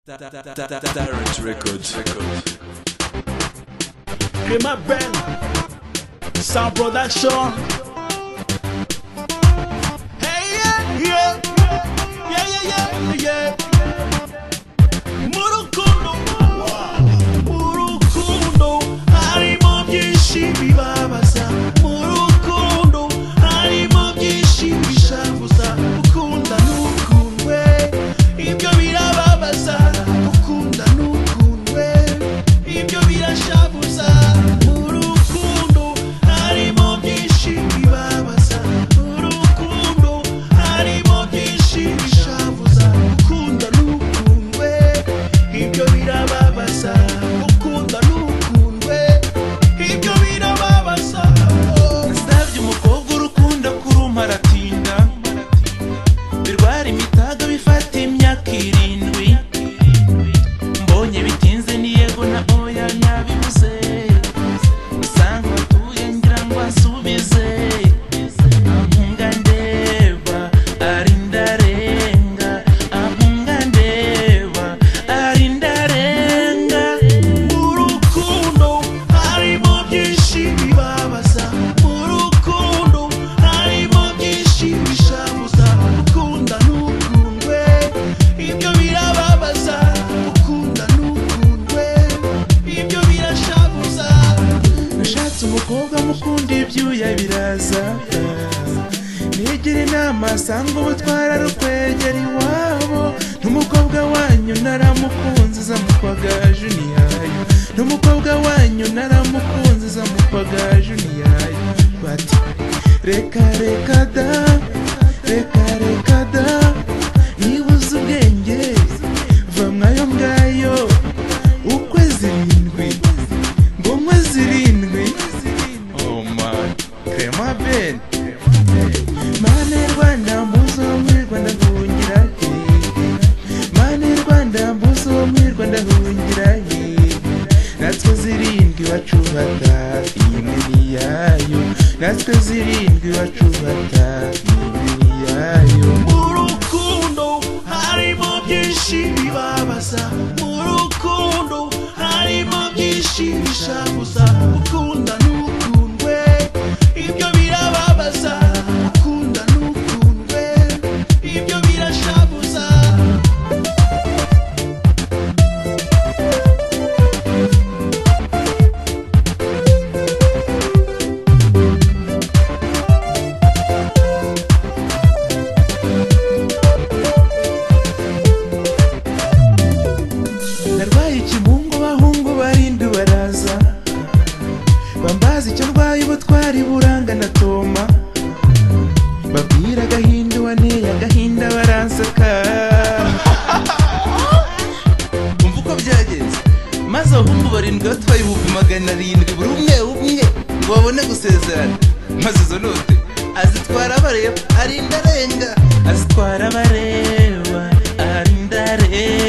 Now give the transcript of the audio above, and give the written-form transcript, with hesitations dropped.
Direct Records. Clément Ben, Sound Production. Hey yeah, yeah, yeah, yeah, yeah. Murukundo, Murukundo, harimo byinshi bibabaza. Murukundo, harimo byinshi bishavuza. Ukunda n'ukundwe, ibyo birababaza. Ukunda n'ukundwe, ibyo birashavuza. Murukundo, harimo byinshi bibabaza. Murukundo, harimo byinshi bishavuza. Ukunda n'ukundwe, ibyo birababaza. Ukunda n'ukundwe, ibyo birababaza. Nasabye umukobwa urukundo kuruma aratinda, birwara imitaga bifata imyaka 7. Mbonye bitinze ni yego na oya nyabibuze, usanga batuye ngira ngo asubize. Ahunga ndeba ari ndarenga, ahunga ndeba ari ndarenga. Murukundo harimo byinshi bibabaza. Murukundo harimo byinshi bishavuza. Ukunda n'ukundwe, ibyo birababaza. Ukunda n'ukundwe, ibyo birashavuza. Nashatse umukobwa mukunda ibyuya biraza, nigira inama asanga ubutwara rukwegera iwabo. N'umukobwa wanyu naramukunze zamukwaga Juniyayo, n'umukobwa wanyu naramukunze zamukwaga Juniyayo. Bati reka reka da, reka reka da, nibuze ubwenge va mwayo ngayo. Ukwezi 7 ngo mwezi 7. Oh man, Clément Ben. Mane Rwanda mbuzo mwirwa ndahungira he, Mane Rwanda mbuzo mwirwa ndahungira he. Natwe 7 wacubata imwe ni yayo, natwe 7 wacubata imwe ni yayo. Murukundo harimo byinshi bibabaza. Murukundo harimo byinshi bishavuza. Ukunda n'ukundwe, ibyo birababaza. Ukunda n'ukundwe, ibyo birashavuza. Narwaye ikimungu bahungu barindu baraza, bambaza icyo ndwaye ubutwari buranga na toma. Babwira agahinda waneye agahinda baransaka. Umva uko byagenze, maze abahungu 7 batwaye 700 buri umwe ngo babone gusezerana. Maze izo note azitwara abareba ari ndarenga, azitwara abareba ari ndarenga.